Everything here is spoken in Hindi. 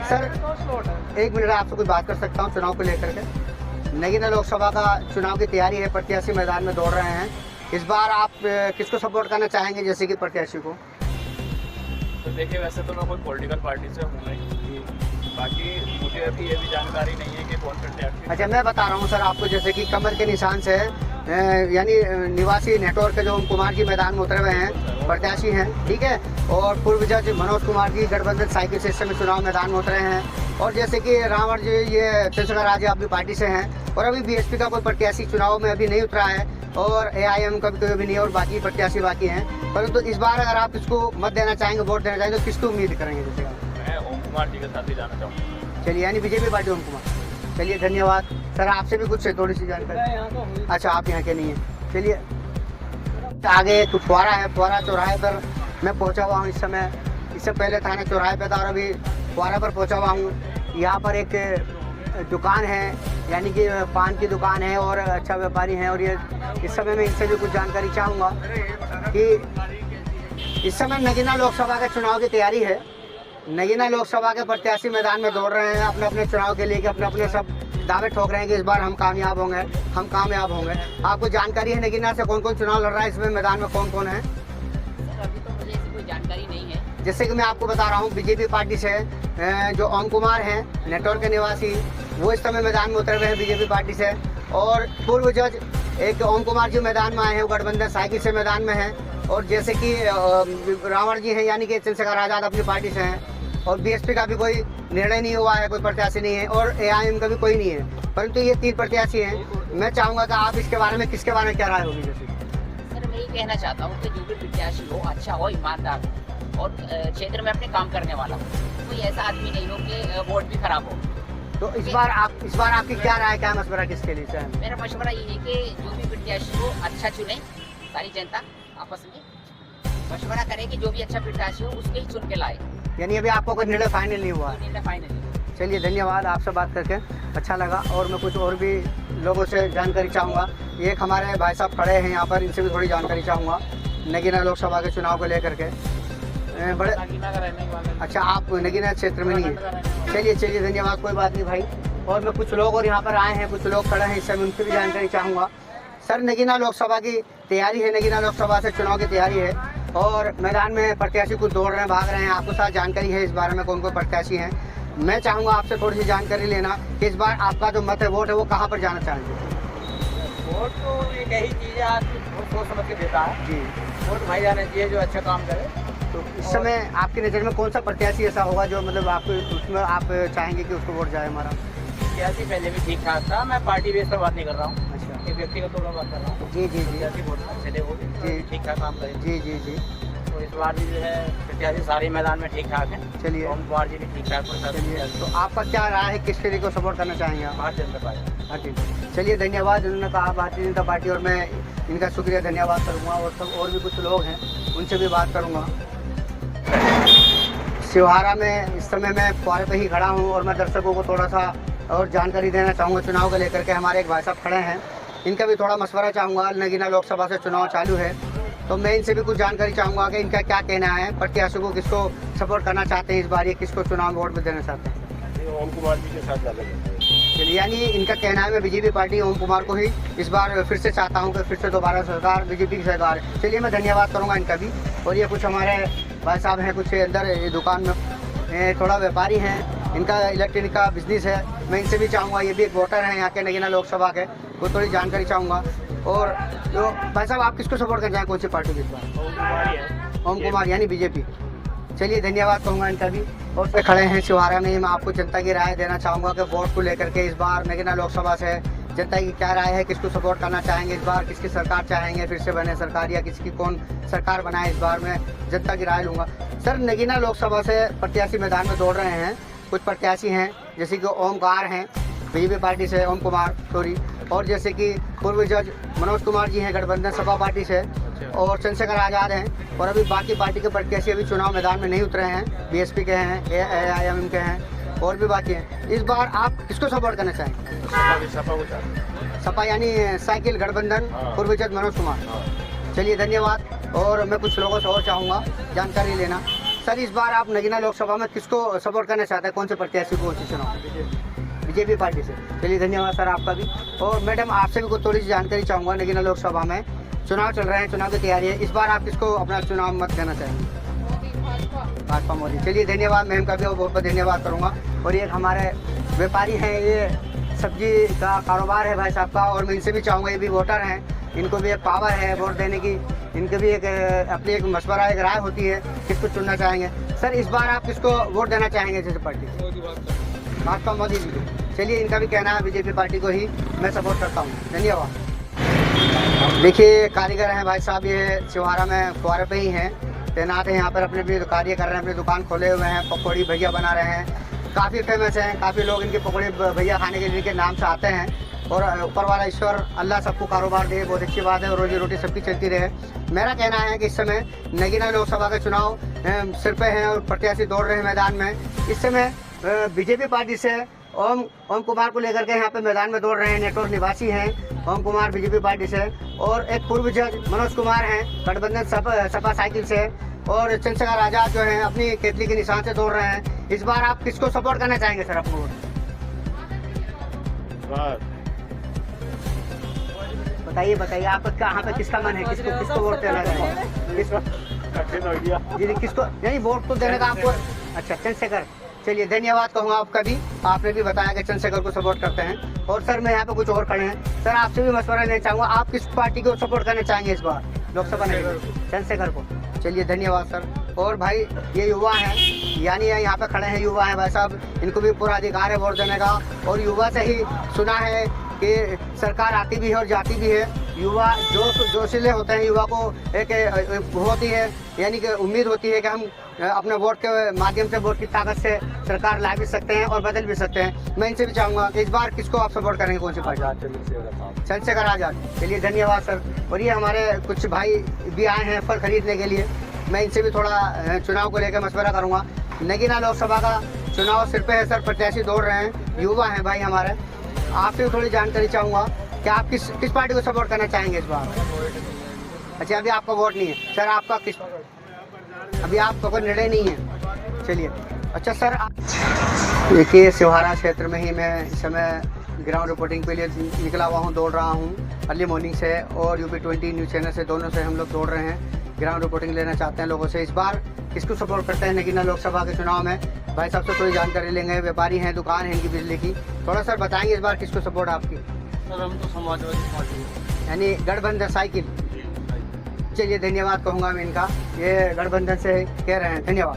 सर एक मिनट आपसे कुछ बात कर सकता हूँ चुनाव को लेकर के? नगीना लोकसभा का चुनाव की तैयारी है, प्रत्याशी मैदान में दौड़ रहे हैं। इस बार आप किसको सपोर्ट करना चाहेंगे जैसे कि प्रत्याशी को? तो देखिए, वैसे तो मैं कोई पॉलिटिकल पार्टी से हूँ नहीं, बाकी मुझे अभी ये भी जानकारी नहीं है कि कौन प्रत्याशी। अच्छा, मैं बता रहा हूँ सर आपको, जैसे कि कमल के निशान से यानी निवासी नेटवर्क के जो ओम कुमार जी मैदान में उतरे हुए हैं, प्रत्याशी हैं, ठीक है। और पूर्व जज मनोज कुमार जी गठबंधन साइकिल से इस समय चुनाव मैदान में उतरे हैं। और जैसे कि रावण जी ये चंद्रशेखर राजे अपनी पार्टी से हैं, और अभी बीएसपी का कोई प्रत्याशी चुनाव में अभी नहीं उतरा है, और AIM का भी कोई अभी नहीं है, और बाकी प्रत्याशी बाकी हैं। परंतु इस बार अगर आप इसको मत देना चाहेंगे, वोट देना चाहेंगे, तो किसको उम्मीद करेंगे? जैसे मैं ओम कुमार जी के साथ ही जाना चाहूँगा। चलिए, यानी बीजेपी पार्टी ओम कुमार। चलिए, धन्यवाद सर। आपसे भी कुछ थोड़ी सी जानकारी? अच्छा, आप यहाँ के नहीं हैं। चलिए, आगे एक फुआरा है, फुआरा चौराहे पर मैं पहुँचा हुआ हूँ इस समय। इससे पहले थाने चौराहे पे था और अभी फुआरा पर पहुँचा हुआ हूँ। यहाँ पर एक दुकान है, यानी कि पान की दुकान है, और अच्छा व्यापारी हैं। और ये इस समय मैं इनसे भी कुछ जानकारी चाहूँगा कि इस समय नगीना लोकसभा के चुनाव की तैयारी है। नगीना लोकसभा के प्रत्याशी मैदान में दौड़ रहे हैं अपने अपने चुनाव के लिए, कि अपने अपने सब दावे ठोक रहे हैं कि इस बार हम कामयाब होंगे, हम कामयाब होंगे। आपको जानकारी है नगीना से कौन कौन चुनाव लड़ रहा है, इसमें मैदान में कौन कौन है? अभी तो मुझे ऐसी कोई जानकारी नहीं है। जैसे कि मैं आपको बता रहा हूँ, बीजेपी पार्टी से जो ओम कुमार हैं, नेटवर्क के निवासी, वो इस समय मैदान में उतरे हुए हैं बीजेपी पार्टी से। और पूर्व जज एक ओम कुमार जी मैदान में आए हैं, वो गठबंधन साइकिल से मैदान में हैं। और जैसे कि रावण जी हैं, यानी कि चंद्रशेखर आजाद अपनी पार्टी से हैं। और बीएसपी का भी कोई निर्णय नहीं हुआ है, कोई प्रत्याशी नहीं है, और AIM का भी कोई नहीं है। परंतु ये 3 प्रत्याशी हैं। मैं चाहूँगा कि आप इसके बारे में, किसके बारे में क्या राय होगी? जैसे सर, मैं ये कहना चाहता हूँ कि जो भी प्रत्याशी हो, अच्छा हो, ईमानदार हो, और क्षेत्र में अपने काम करने वाला हो। कोई ऐसा आदमी नहीं हो कि वोट भी खराब हो। तो इस बार आपकी क्या राय, क्या मशवरा किसके लिए है? मेरा मशवरा ये है कि जो भी प्रत्याशी हो अच्छा चुने। सारी जनता आपस में मशवरा करे कि जो भी अच्छा प्रत्याशी हो उसको ही चुन के लाए। यानी अभी आपको कोई निर्णय फाइनल नहीं हुआ? निर्णय फाइनल। चलिए, धन्यवाद, आपसे बात करके अच्छा लगा। और मैं कुछ और भी लोगों से जानकारी चाहूँगा। एक हमारे भाई साहब खड़े हैं यहाँ पर, इनसे भी थोड़ी जानकारी चाहूँगा नगीना लोकसभा के चुनाव को लेकर के। बड़े अच्छा, आप नगीना क्षेत्र में नहीं है? चलिए, धन्यवाद, कोई बात नहीं भाई। और मैं कुछ लोग और यहाँ पर आए हैं, कुछ लोग खड़े हैं, इससे मैं उनसे भी जानकारी चाहूँगा। सर, नगीना लोकसभा की तैयारी है, नगीना लोकसभा से चुनाव की तैयारी है, और मैदान में प्रत्याशी कुछ दौड़ रहे हैं, भाग रहे हैं। आपको साथ जानकारी है इस बारे में, कौन कौन प्रत्याशी हैं? मैं चाहूँगा आपसे थोड़ी सी जानकारी लेना कि इस बार आपका जो मत है, वोट है, वो कहाँ पर जाना चाहेंगे? वोट तो एक यही चीज़ है, आदमी बहुत सोच समझ के देता है जी। वोट भाई जाना चाहिए जो अच्छा काम करे। तो इस समय आपकी नज़र में कौन सा प्रत्याशी ऐसा होगा जो मतलब आपको उसमें आप चाहेंगे कि उसको वोट जाए हमारा? सियासी पहले भी ठीक ठाक था, मैं पार्टी बेस पर बात नहीं कर रहा हूँ, अच्छा, एक व्यक्तिगत तौर पर बात कर रहा हूँ। जी। सियासी वोट चले वो भी ठीक ठाक काम करे। जी। तो इस बार भी जो है प्रत्याशी सारे मैदान में ठीक ठाक है। चलिए, ओम कुमार जी भी ठीक ठाक चलिए, तो आपका क्या राय है, किस तरीके को सपोर्ट करना चाहेंगे आप? भारतीय जनता पार्टी। हाँ, ठीक। चलिए, धन्यवाद। उन्होंने कहा भारतीय जनता पार्टी, और मैं इनका शुक्रिया धन्यवाद करूँगा। और सब और भी कुछ लोग हैं, उनसे भी बात करूँगा। शिवहारा में इस समय मैं फुआरे पे ही खड़ा हूँ, और मैं दर्शकों को थोड़ा सा और जानकारी देना चाहूँगा चुनाव को लेकर के। हमारे एक भाई साहब खड़े हैं, इनका भी थोड़ा मशवरा चाहूँगा। नगीना लोकसभा से चुनाव चालू है, तो मैं इनसे भी कुछ जानकारी चाहूँगा कि इनका क्या कहना है, प्रत्याशी को किसको सपोर्ट करना चाहते हैं इस बार, ये किसको चुनाव में वोट में देना चाहते हैं? ओम कुमार जी के साथ जाना चाहते हैं। चलिए, यानी इनका कहना है मैं बीजेपी पार्टी ओम कुमार को ही इस बार फिर से चाहता हूँ कि फिर से दोबारा सरकार बीजेपी की सरकार। चलिए, मैं धन्यवाद करूँगा इनका भी। और ये कुछ हमारे भाई साहब हैं, कुछ अंदर ये दुकान में थोड़ा व्यापारी हैं, इनका इलेक्ट्रॉनिक का बिजनेस है। मैं इनसे भी चाहूँगा, ये भी एक वोटर हैं यहाँ के नगीना लोकसभा के, वो थोड़ी जानकारी चाहूँगा। और तो भाई साहब, आप किसको सपोर्ट करना चाहें, कौन सी पार्टी की इस बार? ओम कुमार यानी बीजेपी। चलिए, धन्यवाद कहूँगा इनका भी। और पे खड़े हैं शिवहारा में, मैं आपको जनता की राय देना चाहूँगा कि वोट को लेकर के इस बार नगीना लोकसभा से जनता की क्या राय है, किसको सपोर्ट करना चाहेंगे इस बार, किसकी सरकार चाहेंगे, फिर से बने सरकार, या किसकी कौन सरकार बनाए इस बार, मैं जनता की राय लूँगा। सर, नगीना लोकसभा से प्रत्याशी मैदान में दौड़ रहे हैं, कुछ प्रत्याशी हैं जैसे कि ओमकार हैं बीजेपी पार्टी से, ओम कुमार सॉरी, और जैसे कि पूर्व जज मनोज कुमार जी हैं गठबंधन सपा पार्टी से, और चंद्रशेखर आजाद हैं। और अभी बाकी पार्टी के प्रत्याशी अभी चुनाव मैदान में नहीं उतरे हैं, बीएसपी के हैं, AIM के हैं, और भी बाकी हैं। इस बार आप किसको सपोर्ट करना चाहेंगे? सपा यानी साइकिल गठबंधन, पूर्व जज मनोज कुमार। चलिए, धन्यवाद। और मैं कुछ लोगों से और चाहूँगा जानकारी लेना। सर इस बार आप नगीना लोकसभा में किसको सपोर्ट करना चाहते हैं, कौन से प्रत्याशी को चुनाव? बीजेपी पार्टी से। चलिए धन्यवाद सर आपका भी। और मैडम आपसे भी कुछ थोड़ी सी जानकारी चाहूँगा, नगीना लोकसभा में चुनाव चल रहे हैं, चुनाव की तैयारी है, इस बार आप किसको अपना चुनाव मत देना चाहेंगे? भाजपा मोदी। चलिए धन्यवाद मैम का भी बहुत बहुत धन्यवाद करूँगा। और ये हमारे व्यापारी हैं, ये सब्जी का कारोबार है भाई साहब का, और मैं इनसे भी चाहूँगा, ये भी वोटर हैं, इनको भी एक पावर है वोट देने की, इनके भी एक अपनी एक मशवरा एक राय होती है किसको चुनना चाहेंगे। सर इस बार आप किसको वोट देना चाहेंगे जैसे पार्टी? भाजपा मोदी जी को। चलिए इनका भी कहना है बीजेपी पार्टी को ही मैं सपोर्ट करता हूँ। धन्यवाद। देखिए कारीगर हैं भाई साहब, ये सिवारा में फुहारे पे ही हैं, तैनात है यहाँ पर, अपने अपने कार्य कर रहे हैं, अपनी दुकान खोले हुए हैं, पकौड़ी भैया बना रहे हैं, काफ़ी फेमस हैं, काफ़ी लोग इनके पकौड़ी भैया खाने के लिए इनके नाम से आते हैं। और ऊपर वाला ईश्वर अल्लाह सबको कारोबार दे, बहुत अच्छी बात है, और रोजी रोटी सबकी चलती रहे। मेरा कहना है कि इस समय नगीना लोकसभा का चुनाव सिर पे हैं और प्रत्याशी दौड़ रहे हैं मैदान में। इस समय बीजेपी पार्टी से ओम कुमार को लेकर के यहाँ पे मैदान में दौड़ रहे हैं, नेटवर्क निवासी हैं ओम कुमार बीजेपी पार्टी से, और एक पूर्व जज मनोज कुमार हैं गठबंधन सपा साइकिल से, और चंद्रशेखर आजाद जो हैं अपनी केतली के निशान से दौड़ रहे हैं। इस बार आप किसको सपोर्ट करना चाहेंगे सर अपने वोट? बताइए आप कहाँ पे किसका मन है, किसको वोट देना चाहेंगे? किसको नहीं वोट तो देने का आपको? अच्छा चंद्रशेखर। चलिए धन्यवाद कहूँगा आपका भी, आपने भी बताया कि चंद्रशेखर को सपोर्ट करते हैं। और सर मैं यहाँ पे कुछ और खड़े हैं, सर आपसे भी मशवरा लेना चाहूँगा, आप किस पार्टी को सपोर्ट करना चाहेंगे इस बार लोकसभा में? चंद्रशेखर को। चलिए धन्यवाद सर। और भाई ये युवा हैं, यानी यहाँ पे खड़े हैं युवा हैं भाई साहब, इनको भी पूरा अधिकार है वोट देने का, और युवा से ही सुना है कि सरकार आती भी है और जाती भी है। युवा जोशीले होते हैं, युवा को एक होती है, यानी कि उम्मीद होती है कि हम अपने वोट के माध्यम से, वोट की ताकत से सरकार ला भी सकते हैं और बदल भी सकते हैं। मैं इनसे भी चाहूँगा इस बार किसको आप सपोर्ट करेंगे, कौन सी पार्टी? चंद्रशेखर आजाद। चलिए धन्यवाद सर। और ये हमारे कुछ भाई भी आए हैं फल खरीदने के लिए, मैं इनसे भी थोड़ा चुनाव को लेकर मशवरा करूँगा। नगीना लोकसभा का चुनाव सिर पे है सर, प्रत्याशी दौड़ रहे हैं, युवा हैं भाई हमारे, आपसे थोड़ी जानकारी चाहूँगा कि आप किस पार्टी को सपोर्ट करना चाहेंगे इस बार? अच्छा अभी आपका वोट नहीं है सर, आपका किस? अभी आपका कोई निर्णय नहीं है। चलिए अच्छा सर, देखिए सिवारा क्षेत्र में ही मैं इस समय ग्राउंड रिपोर्टिंग के लिए निकला हुआ हूँ, दौड़ रहा हूँ अर्ली मॉर्निंग से, और UP20 न्यूज़ चैनल से, दोनों से हम लोग दौड़ रहे हैं, ग्राउंड रिपोर्टिंग लेना चाहते हैं लोगों से। इस बार किसको सपोर्ट करते हैं नगीना लोकसभा के चुनाव में? भाई साहब से थोड़ी जानकारी लेंगे, व्यापारी हैं, दुकान है इनकी बिजली की, थोड़ा सर बताएंगे इस बार किसको सपोर्ट आपकी? सर हम तो समाजवादी पार्टी, यानी गठबंधन साइकिल। चलिए धन्यवाद कहूँगा मैं इनका, ये गठबंधन से कह रहे हैं। धन्यवाद।